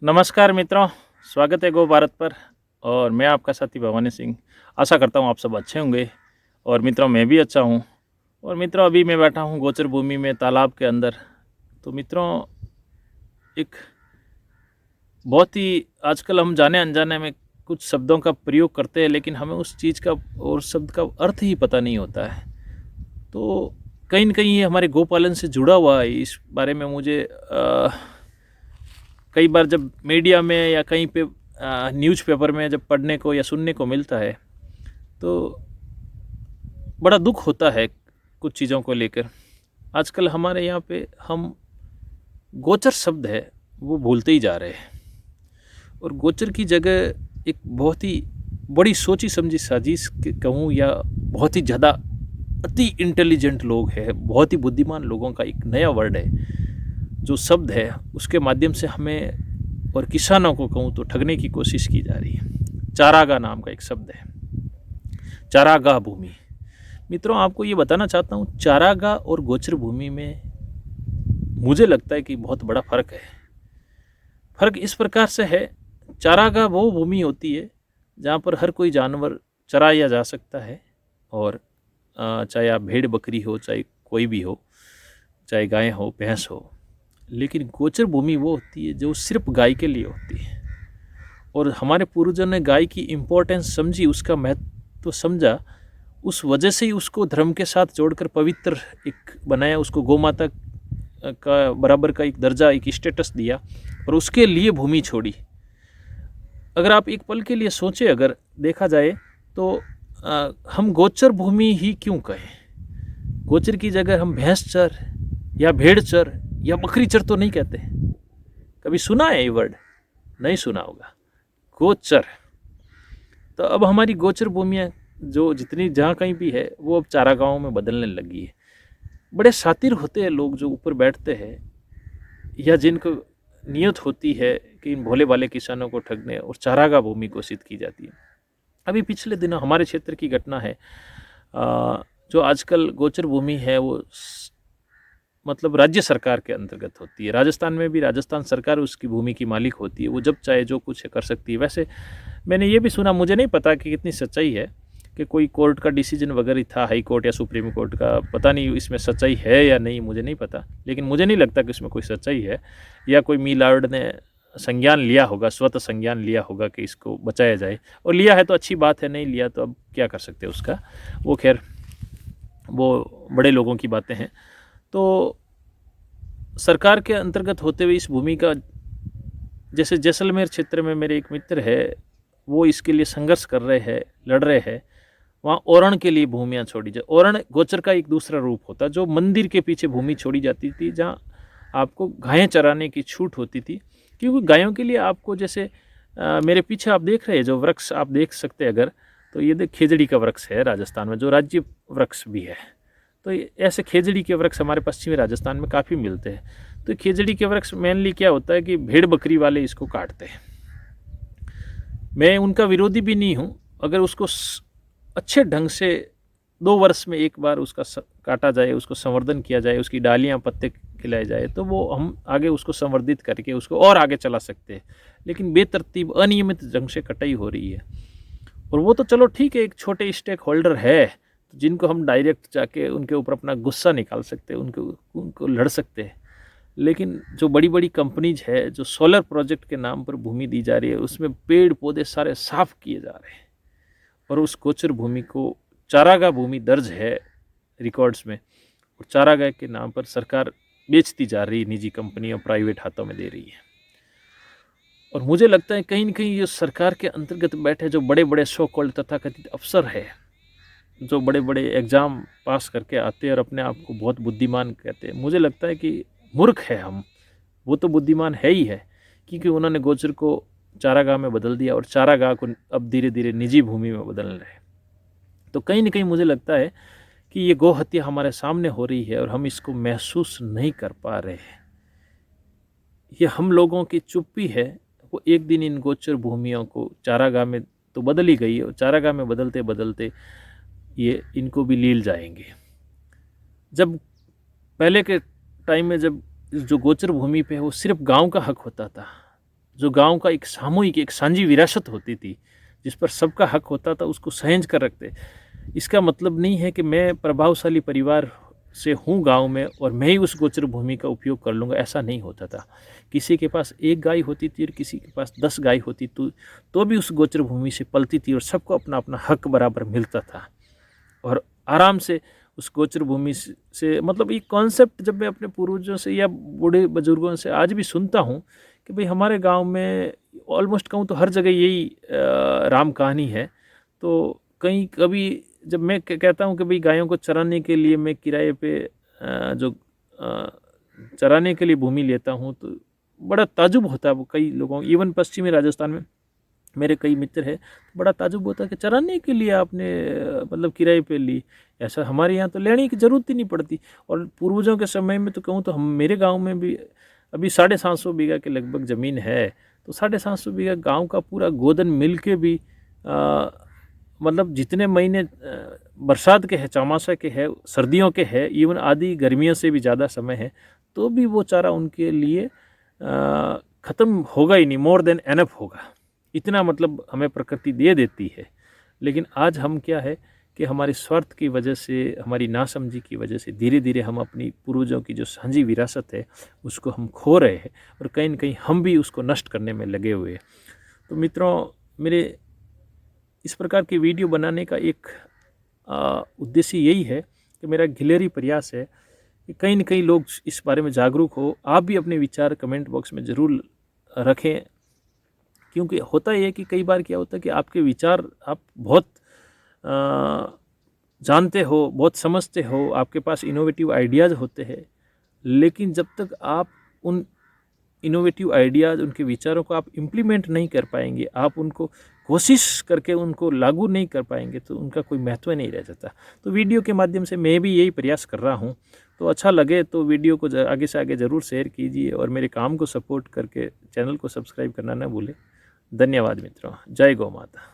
नमस्कार मित्रों, स्वागत है गो भारत पर। और मैं आपका साथी भवानी सिंह। आशा करता हूँ आप सब अच्छे होंगे। और मित्रों, मैं भी अच्छा हूँ। और मित्रों, अभी मैं बैठा हूँ गोचर भूमि में तालाब के अंदर। तो मित्रों, एक बहुत ही आजकल हम जाने अनजाने में कुछ शब्दों का प्रयोग करते हैं, लेकिन हमें उस चीज़ का और शब्द का अर्थ ही पता नहीं होता है। तो कहीं न कहीं ये हमारे गोपालन से जुड़ा हुआ है। इस बारे में मुझे कई बार जब मीडिया में या कहीं पे न्यूज़पेपर में जब पढ़ने को या सुनने को मिलता है, तो बड़ा दुख होता है कुछ चीज़ों को लेकर। आजकल हमारे यहाँ पे हम गोचर शब्द है वो भूलते ही जा रहे हैं। और गोचर की जगह एक बहुत ही बड़ी सोची समझी साजिश कहूँ, या बहुत ही ज़्यादा अति इंटेलिजेंट लोग हैं, बहुत ही बुद्धिमान लोगों का एक नया वर्ड है, जो शब्द है उसके माध्यम से हमें और किसानों को कहूँ तो ठगने की कोशिश की जा रही है। चारागाह नाम का एक शब्द है, चारागाह भूमि। मित्रों, आपको ये बताना चाहता हूँ, चारागाह और गोचर भूमि में मुझे लगता है कि बहुत बड़ा फ़र्क है। फ़र्क इस प्रकार से है, चारागाह वो भूमि होती है जहाँ पर हर कोई जानवर चराया जा सकता है। और चाहे आप भेड़ बकरी हो, चाहे कोई भी हो, चाहे गाय हो भैंस हो। लेकिन गोचर भूमि वो होती है जो सिर्फ गाय के लिए होती है। और हमारे पूर्वजों ने गाय की इम्पोर्टेंस समझी, उसका महत्व समझा, उस वजह से ही उसको धर्म के साथ जोड़कर पवित्र एक बनाया, उसको गौ माता का बराबर का एक दर्जा, एक स्टेटस दिया और उसके लिए भूमि छोड़ी। अगर आप एक पल के लिए सोचें, अगर देखा जाए तो हम गोचर भूमि ही क्यों कहें? गोचर की जगह हम भैंस चर या भेड़ चर या बकरी चर तो नहीं कहते। कभी सुना है ये वर्ड? नहीं सुना होगा, गोचर। तो अब हमारी गोचर भूमियाँ जो जितनी जहाँ कहीं भी है, वो अब चारागाहों में बदलने लगी है। बड़े शातिर होते हैं लोग जो ऊपर बैठते हैं, या जिनको नियत होती है कि इन भोले भाले किसानों को ठगने, और चारागाह भूमि घोषित की जाती है। अभी पिछले दिनों हमारे क्षेत्र की घटना है। जो आजकल गोचर भूमि है वो मतलब राज्य सरकार के अंतर्गत होती है। राजस्थान में भी राजस्थान सरकार उसकी भूमि की मालिक होती है, वो जब चाहे जो कुछ कर सकती है। वैसे मैंने ये भी सुना, मुझे नहीं पता कि कितनी सच्चाई है, कि कोई कोर्ट का डिसीजन वगैरह था, हाई कोर्ट या सुप्रीम कोर्ट का, पता नहीं इसमें सच्चाई है या नहीं, मुझे नहीं पता। लेकिन मुझे नहीं लगता कि इसमें कोई सच्चाई है, या कोई मिलावट ने संज्ञान लिया होगा, स्वतः संज्ञान लिया होगा कि इसको बचाया जाए। और लिया है तो अच्छी बात है, नहीं लिया तो अब क्या कर सकते हैं उसका, वो खैर वो बड़े लोगों की बातें हैं। तो सरकार के अंतर्गत होते हुए इस भूमि का, जैसे जैसलमेर क्षेत्र में मेरे एक मित्र है, वो इसके लिए संघर्ष कर रहे हैं, लड़ रहे हैं। वहाँ ओरण के लिए भूमियाँ छोड़ी जाए। ओरण गोचर का एक दूसरा रूप होता, जो मंदिर के पीछे भूमि छोड़ी जाती थी, जहाँ आपको गायें चराने की छूट होती थी। क्योंकि गायों के लिए आपको, जैसे मेरे पीछे आप देख रहे हैं जो वृक्ष आप देख सकते हैं अगर, तो ये देख खेजड़ी का वृक्ष है राजस्थान में, जो राज्य वृक्ष भी है। तो ऐसे खेजड़ी के वृक्ष हमारे पश्चिमी राजस्थान में काफ़ी मिलते हैं। तो खेजड़ी के वृक्ष मेनली क्या होता है कि भेड़ बकरी वाले इसको काटते हैं। मैं उनका विरोधी भी नहीं हूँ, अगर उसको अच्छे ढंग से 2 वर्ष में एक बार उसका काटा जाए, उसको संवर्धन किया जाए, उसकी डालियाँ पत्ते खिलाए जाए, तो वो हम आगे उसको संवर्धित करके उसको और आगे चला सकते हैं। लेकिन बेतरतीब अनियमित ढंग से कटाई हो रही है। और वो तो चलो ठीक है, एक छोटे स्टेक होल्डर है जिनको हम डायरेक्ट जाके उनके ऊपर अपना गुस्सा निकाल सकते हैं, उनको लड़ सकते हैं। लेकिन जो बड़ी बड़ी कंपनीज है, जो सोलर प्रोजेक्ट के नाम पर भूमि दी जा रही है, उसमें पेड़ पौधे सारे साफ किए जा रहे हैं, और उस गोचर भूमि को चारागाह भूमि दर्ज है रिकॉर्ड्स में, और चारागाह के नाम पर सरकार बेचती जा रही है, निजी कंपनियां प्राइवेट हाथों में दे रही है। और मुझे लगता है कहीं न कहीं ये सरकार के अंतर्गत बैठे जो बड़े बड़े सो कॉल्ड तथाकथित अफसर है, जो बड़े बड़े एग्ज़ाम पास करके आते हैं और अपने आप को बहुत बुद्धिमान कहते हैं, मुझे लगता है कि मूर्ख है हम। वो तो बुद्धिमान है ही है, क्योंकि उन्होंने गोचर को चारागाह में बदल दिया, और चारागाह को अब धीरे धीरे निजी भूमि में बदल रहे हैं। तो कहीं न कहीं मुझे लगता है कि ये गौ हत्या हमारे सामने हो रही है और हम इसको महसूस नहीं कर पा रहे हैं। ये हम लोगों की चुप्पी है, वो एक दिन इन गोचर भूमियों को चारागाह में तो बदल ही गई है, और चारागाह में बदलते बदलते ये इनको भी लील जाएंगे। जब पहले के टाइम में जब जो गोचर भूमि पे वो सिर्फ गांव का हक होता था, जो गांव का एक सामूहिक, एक साझी विरासत होती थी जिस पर सबका हक होता था, उसको सहेज कर रखते। इसका मतलब नहीं है कि मैं प्रभावशाली परिवार से हूँ गांव में और मैं ही उस गोचर भूमि का उपयोग कर लूँगा, ऐसा नहीं होता था। किसी के पास 1 गाय होती थी और किसी के पास 10 गाय होती तो भी उस गोचर भूमि से पलती थी और सबको अपना अपना हक बराबर मिलता था। और आराम से उस गोचर भूमि से मतलब ये कॉन्सेप्ट जब मैं अपने पूर्वजों से या बूढ़े बुजुर्गों से आज भी सुनता हूँ कि भाई हमारे गांव में ऑलमोस्ट कहूँ तो हर जगह यही राम कहानी है। तो कहीं कभी जब मैं कहता हूँ कि भाई गायों को चराने के लिए मैं किराए पे जो चराने के लिए भूमि लेता हूँ तो बड़ा ताजुब होता है वो कई लोगों, इवन पश्चिमी राजस्थान में मेरे कई मित्र हैं, बड़ा ताजुब होता है कि चराने के लिए आपने मतलब किराए पे ली। ऐसा हमारे यहाँ तो लेने की ज़रूरत ही नहीं पड़ती। और पूर्वजों के समय में तो कहूँ तो हम मेरे गांव में भी अभी 750 बीघा के लगभग ज़मीन है। तो 750 बीघा गांव का पूरा गोदन मिल के भी मतलब जितने महीने बरसात के हैं, चौमासा के हैं, सर्दियों के हैं, इवन आधी गर्मियों से भी ज़्यादा समय है, तो भी वो चारा उनके लिए ख़त्म होगा ही नहीं, मोर देन एनफ होगा। इतना मतलब हमें प्रकृति दे देती है। लेकिन आज हम क्या है कि हमारे स्वार्थ की वजह से, हमारी नासमझी की वजह से धीरे धीरे हम अपनी पूर्वजों की जो साझी विरासत है उसको हम खो रहे हैं और कहीं न कहीं हम भी उसको नष्ट करने में लगे हुए हैं। तो मित्रों, मेरे इस प्रकार की वीडियो बनाने का एक उद्देश्य यही है कि मेरा गिलहरी प्रयास है कि कहीं न कहीं लोग इस बारे में जागरूक हो। आप भी अपने विचार कमेंट बॉक्स में ज़रूर रखें, क्योंकि होता ये है कि कई बार क्या होता है कि आपके विचार आप बहुत जानते हो, बहुत समझते हो, आपके पास इनोवेटिव आइडियाज़ होते हैं, लेकिन जब तक आप उन इनोवेटिव आइडियाज़, उनके विचारों को आप इम्प्लीमेंट नहीं कर पाएंगे, आप उनको कोशिश करके उनको लागू नहीं कर पाएंगे, तो उनका कोई महत्व नहीं रह जाता। तो वीडियो के माध्यम से मैं भी यही प्रयास कर रहा हूँ। तो अच्छा लगे तो वीडियो को आगे से आगे ज़रूर शेयर कीजिए और मेरे काम को सपोर्ट करके चैनल को सब्सक्राइब करना ना भूलें। धन्यवाद मित्रों। जय गौ माता।